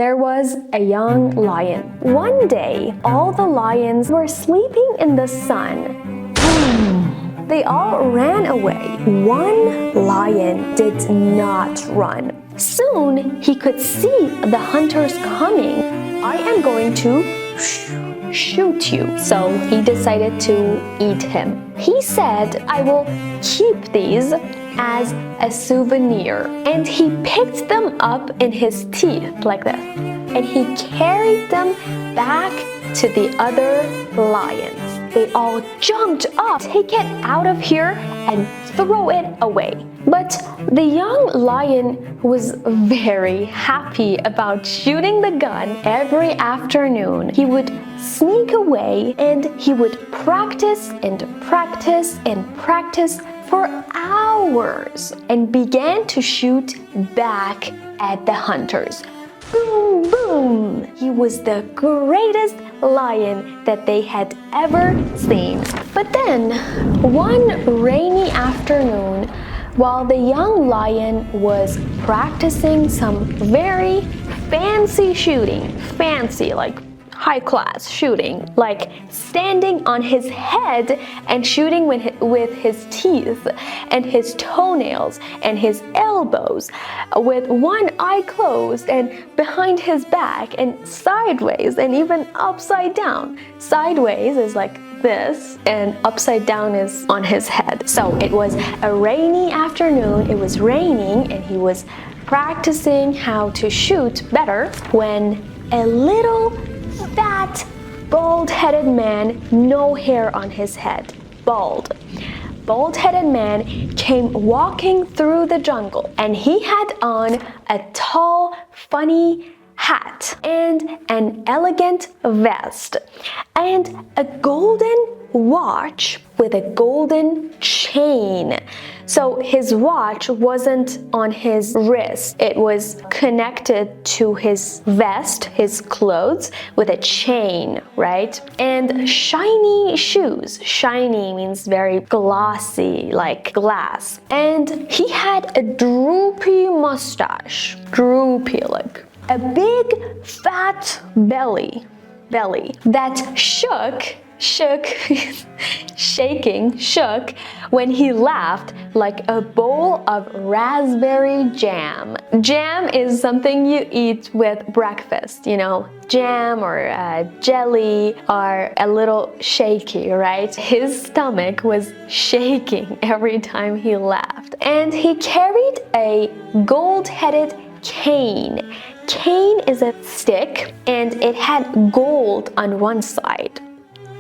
there was a young lion. One day, all the lions were sleeping in the sun. They all ran away. One lion did not run. Soon, he could see the hunters coming. I am going to shoot you. So he decided to eat him. He said, I will keep these as a souvenir. And he picked them up in his teeth like this. And he carried them back to the other lions. They all jumped up, take it out of here and throw it away. But the young lion was very happy about shooting the gun. Every afternoon, he would sneak away and he would practice and practice and practice for hours and began to shoot back at the hunters. Boom, boom! He was the greatest lion that they had ever seen. But then, one rainy afternoon, while the young lion was practicing some very fancy shooting, fancy like high-class shooting, like standing on his head and shooting with his teeth and his toenails and his elbows, with one eye closed and behind his back and sideways and even upside down. Sideways is like this and upside down is on his head. So it was a rainy afternoon, it was raining, and he was practicing how to shoot better when a little fat, bald-headed man, no hair on his head, bald-headed man came walking through the jungle, and he had on a tall, funny hat and an elegant vest and a golden watch with a golden chain. So his watch wasn't on his wrist, it was connected to his vest, his clothes, with a chain, right? And shiny shoes. Shiny means very glossy, like glass. And he had a droopy mustache. Droopy, like a big fat belly that shook when he laughed like a bowl of raspberry jam. Jam is something you eat with breakfast, you know, jam or jelly are a little shaky, right? His stomach was shaking every time he laughed. And he carried a gold-headed cane. Cane is a stick and it had gold on one side.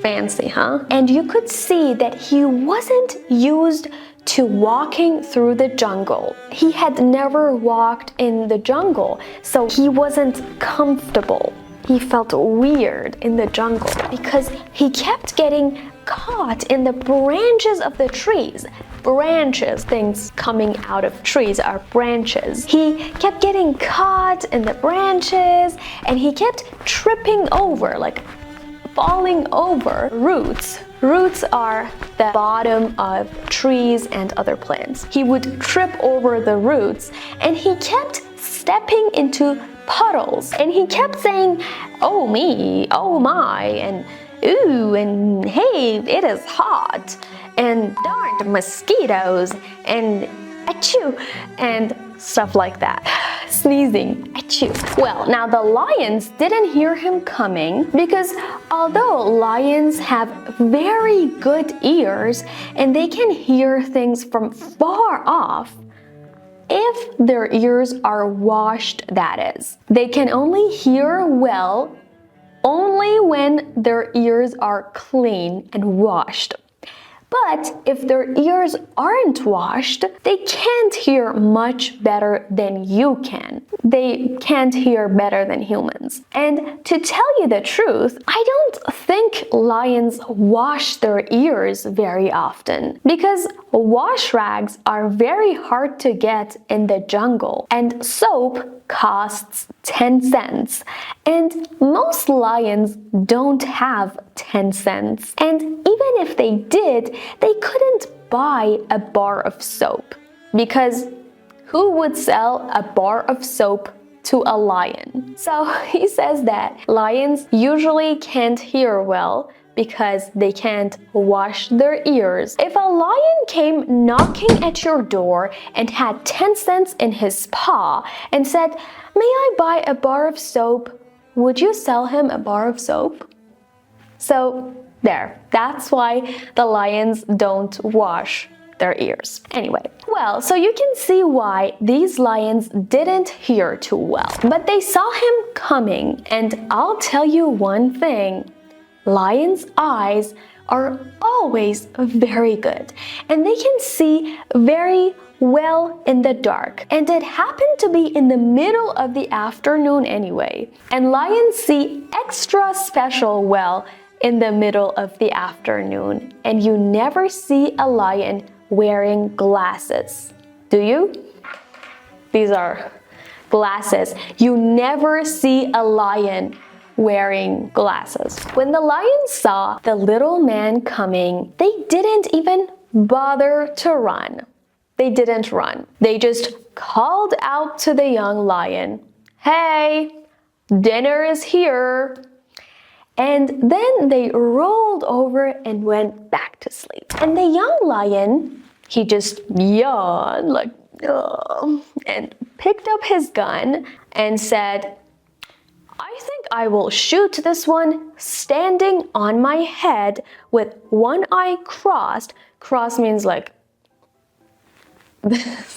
Fancy, huh? And you could see that he wasn't used to walking through the jungle. He had never walked in the jungle, so he wasn't comfortable. He felt weird in the jungle because he kept getting caught in the branches of the trees. Branches, things coming out of trees are branches. He kept getting caught in the branches and he kept tripping over, like falling over roots. Roots are the bottom of trees and other plants. He would trip over the roots and he kept stepping into puddles and he kept saying, oh me, oh my, and ooh, and hey, it is hot, and darned mosquitoes, and achoo, and stuff like that. Sneezing, achoo. Well, now the lions didn't hear him coming because although lions have very good ears and they can hear things from far off, if their ears are washed, that is, they can only hear well only when their ears are clean and washed. But if their ears aren't washed, they can't hear much better than you can. They can't hear better than humans. And to tell you the truth, I don't think lions wash their ears very often because wash rags are very hard to get in the jungle and soap costs 10 cents. And most lions don't have 10 cents. And even if they did, they couldn't buy a bar of soap because who would sell a bar of soap to a lion. So he says that lions usually can't hear well because they can't wash their ears. If a lion came knocking at your door and had 10 cents in his paw and said, "May I buy a bar of soap?" would you sell him a bar of soap? So there, that's why the lions don't wash their ears. Anyway, well, so you can see why these lions didn't hear too well. But they saw him coming, and I'll tell you one thing. Lions' eyes are always very good, and they can see very well in the dark. And it happened to be in the middle of the afternoon anyway. And lions see extra special well in the middle of the afternoon. And you never see a lion wearing glasses, do you? These are glasses. You never see a lion wearing glasses. When the lions saw the little man coming, they didn't even bother to run. They didn't run. They just called out to the young lion, "Hey, dinner is here." And then they rolled over and went back to sleep. And the young lion, he just yawned like, "Ugh," and picked up his gun and said, "I think I will shoot this one standing on my head with one eye crossed." Cross means like this.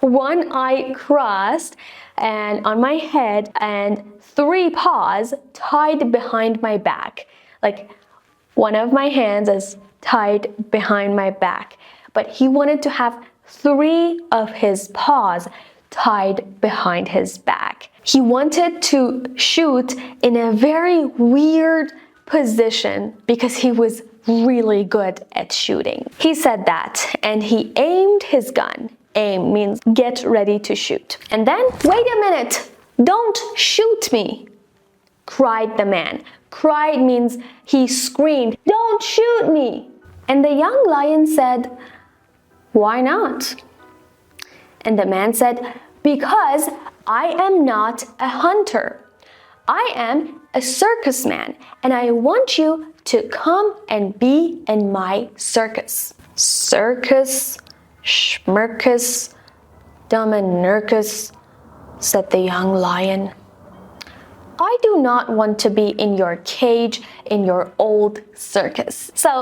One eye crossed and on my head and 3 paws tied behind my back. Like one of my hands is tied behind my back. But he wanted to have 3 of his paws tied behind his back. He wanted to shoot in a very weird position because he was really good at shooting. He said that and he aimed his gun. Aim means get ready to shoot. And then, "Wait a minute, don't shoot me," cried the man. Cried means he screamed, "Don't shoot me." And the young lion said, "Why not?" And the man said, "Because I am not a hunter. I am a circus man, and I want you to come and be in my circus." Circus, schmirkus, dominurkus, said the young lion. "I do not want to be in your cage in your old circus." So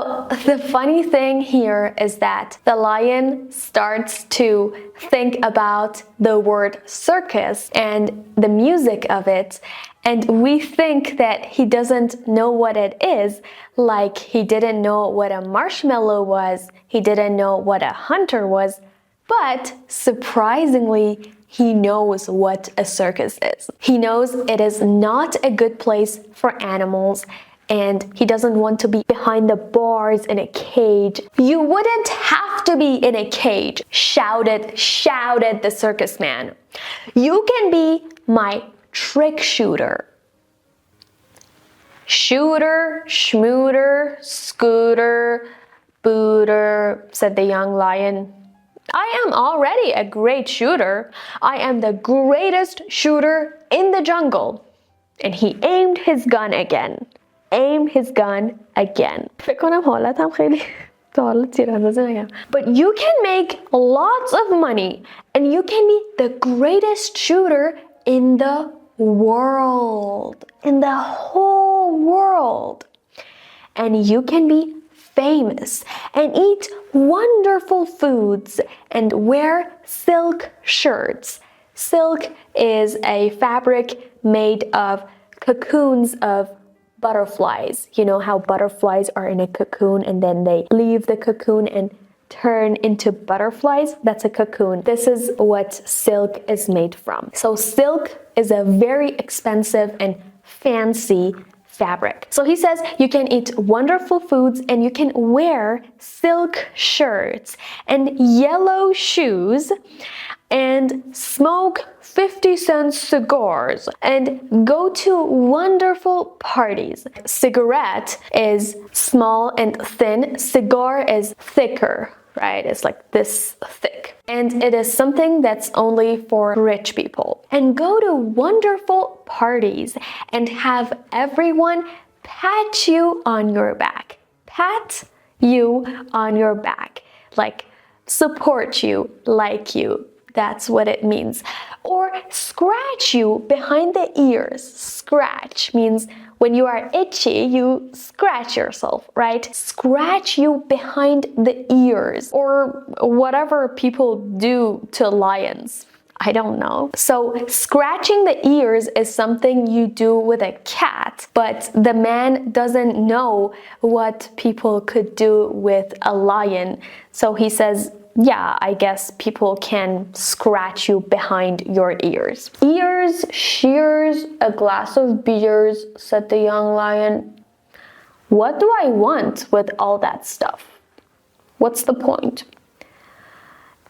the funny thing here is that the lion starts to think about the word circus and the music of it, and we think that he doesn't know what it is, like he didn't know what a marshmallow was, he didn't know what a hunter was, but surprisingly, he knows what a circus is. He knows it is not a good place for animals, and he doesn't want to be behind the bars in a cage. "You wouldn't have to be in a cage," shouted the circus man. "You can be my trick shooter." Shooter, schmooter, scooter, booter, said the young lion. "I am already a great shooter. I am the greatest shooter in the jungle." And he aimed his gun again. فکر کنم حالتم خیلی تا حالا تیراندازی نگم. "But you can make lots of money and you can be the greatest shooter in the world. In the whole world. And you can be famous and eat wonderful foods and wear silk shirts." Silk is a fabric made of cocoons of butterflies. You know how butterflies are in a cocoon and then they leave the cocoon and turn into butterflies? That's a cocoon. This is what silk is made from. So silk is a very expensive and fancy fabric. So he says you can eat wonderful foods and you can wear silk shirts and yellow shoes and smoke 50-cent cigars and go to wonderful parties. Cigarette is small and thin. Cigar is thicker, right? It's like this thick. And it is something that's only for rich people. And go to wonderful parties and have everyone pat you on your back. Pat you on your back. Like support you, like you. That's what it means. Or scratch you behind the ears. Scratch means when you are itchy, you scratch yourself, right? Scratch you behind the ears, or whatever people do to lions. I don't know. So scratching the ears is something you do with a cat, but the man doesn't know what people could do with a lion. So he says, yeah, I guess people can scratch you behind your ears. Ears, shears, a glass of beers, said the young lion. What do I want with all that stuff? What's the point?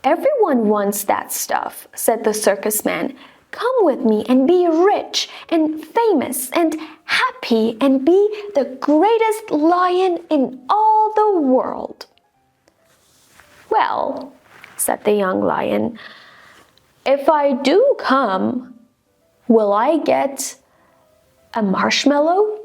Everyone wants that stuff, said the circus man. Come with me and be rich and famous and happy and be the greatest lion in all the world. Well, said the young lion, if I do come, will I get a marshmallow?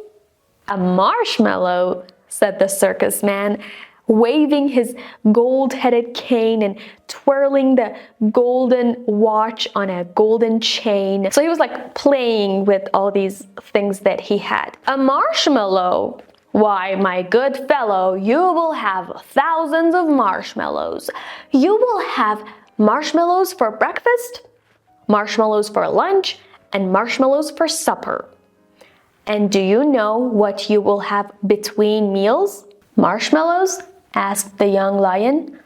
A marshmallow, said the circus man, waving his gold-headed cane and twirling the golden watch on a golden chain. So he was like playing with all these things that he had. A marshmallow? Why, my good fellow, you will have thousands of marshmallows. You will have marshmallows for breakfast, marshmallows for lunch, and marshmallows for supper. And do you know what you will have between meals? Marshmallows? Asked the young lion.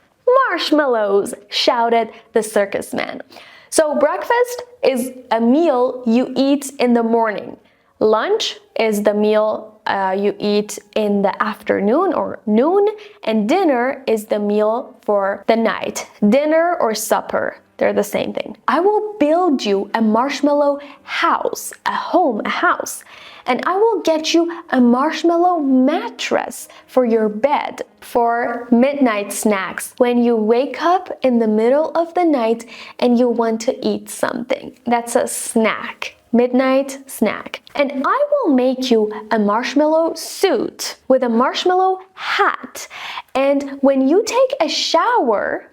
Marshmallows, shouted the circus man. So breakfast is a meal you eat in the morning. Lunch is the meal you eat in the afternoon or noon, and dinner is the meal for the night. Dinner or supper, they're the same thing. I will build you a marshmallow house, a home, a house, and I will get you a marshmallow mattress for your bed. For midnight snacks, when you wake up in the middle of the night and you want to eat something, that's a snack. Midnight snack. And I will make you a marshmallow suit with a marshmallow hat. And when you take a shower,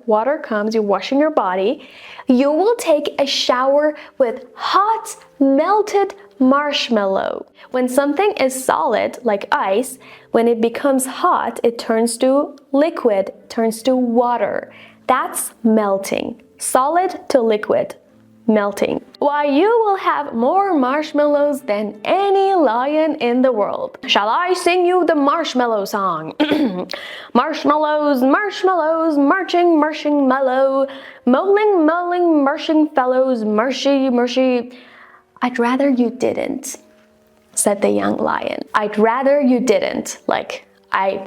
water comes, you're washing your body, you will take a shower with hot, melted marshmallow. When something is solid, like ice, when it becomes hot, it turns to liquid, turns to water. That's melting. Solid to liquid. Melting. Why, you will have more marshmallows than any lion in the world. Shall I sing you the marshmallow song? Marshmallows, marshmallows, marching, marching mellow, mulling, mulling, marching fellows, marshy, marshy. I'd rather you didn't, said the young lion. I'd rather you didn't, like, I'd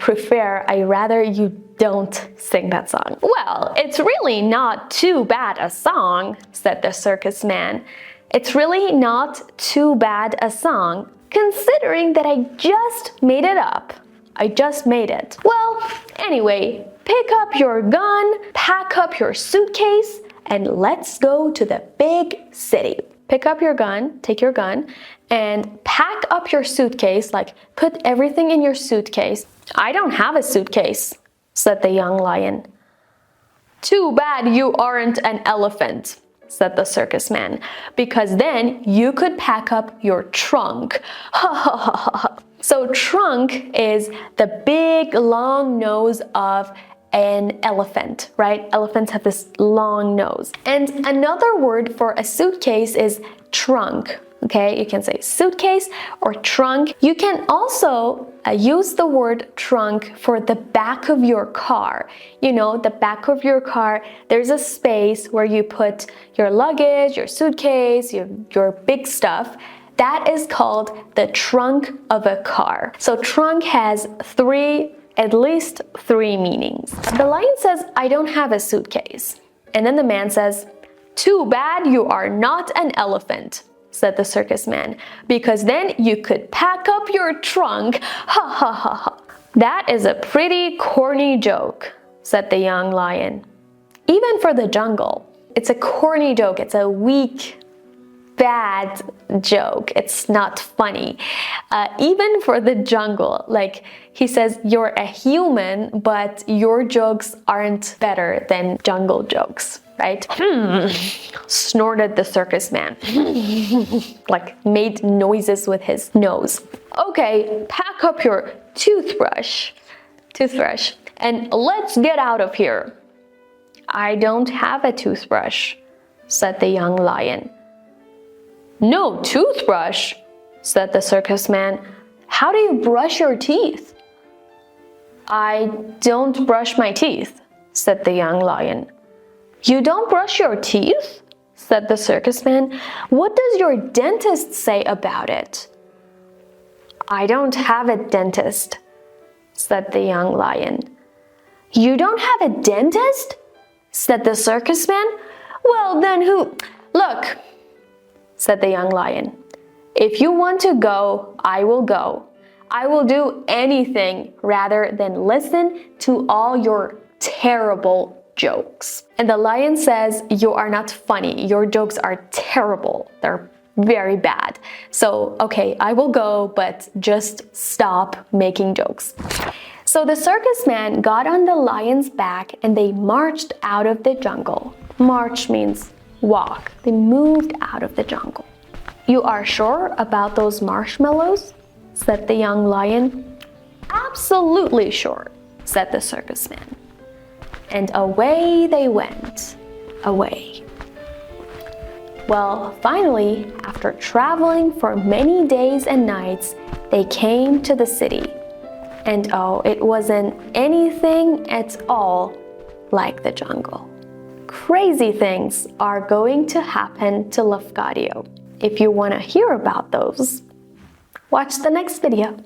rather you don't sing that song. Well, it's really not too bad a song, said the circus man. It's really not too bad a song, considering that I just made it up. I just made it. Well, anyway, pick up your gun, pack up your suitcase, and let's go to the big city. Pick up your gun, take your gun, and pack up your suitcase, like put everything in your suitcase. I don't have a suitcase, said the young lion. Too bad you aren't an elephant, said the circus man, because then you could pack up your trunk. Ha ha ha ha. So trunk is the big long nose of an elephant, right? Elephants have this long nose. And another word for a suitcase is trunk. Okay, you can say suitcase or trunk. You can also use the word trunk for the back of your car. You know, the back of your car, there's a space where you put your luggage, your suitcase, your big stuff. That is called the trunk of a car. So trunk has at least three meanings. The lion says, I don't have a suitcase. And then the man says, too bad you are not an elephant, said the circus man, because then you could pack up your trunk. Ha ha ha ha. That is a pretty corny joke, said the young lion. Even for the jungle. It's a corny joke. It's a weak, bad joke. It's not funny. Even for the jungle, like he says, you're a human, but your jokes aren't better than jungle jokes, right? Snorted the circus man. Like made noises with his nose. Okay, pack up your toothbrush, and let's get out of here. I don't have a toothbrush, said the young lion. No toothbrush, said the circus man. How do you brush your teeth? I don't brush my teeth, said the young lion. You don't brush your teeth? Said the circus man. What does your dentist say about it? I don't have a dentist, said the young lion. You don't have a dentist? Said the circus man. Well, then who? Look, said the young lion. If you want to go, I will go. I will do anything rather than listen to all your terrible jokes. And the lion says, you are not funny. Your jokes are terrible. They're very bad. So, okay, I will go, but just stop making jokes. So the circus man got on the lion's back and they marched out of the jungle. March means walk. They moved out of the jungle. You are sure about those marshmallows? Said the young lion. Absolutely sure, said the circus man. And away they went, away. Well, finally, after traveling for many days and nights, they came to the city. And oh, it wasn't anything at all like the jungle. Crazy things are going to happen to Lafkadiow. If you want to hear about those, watch the next video.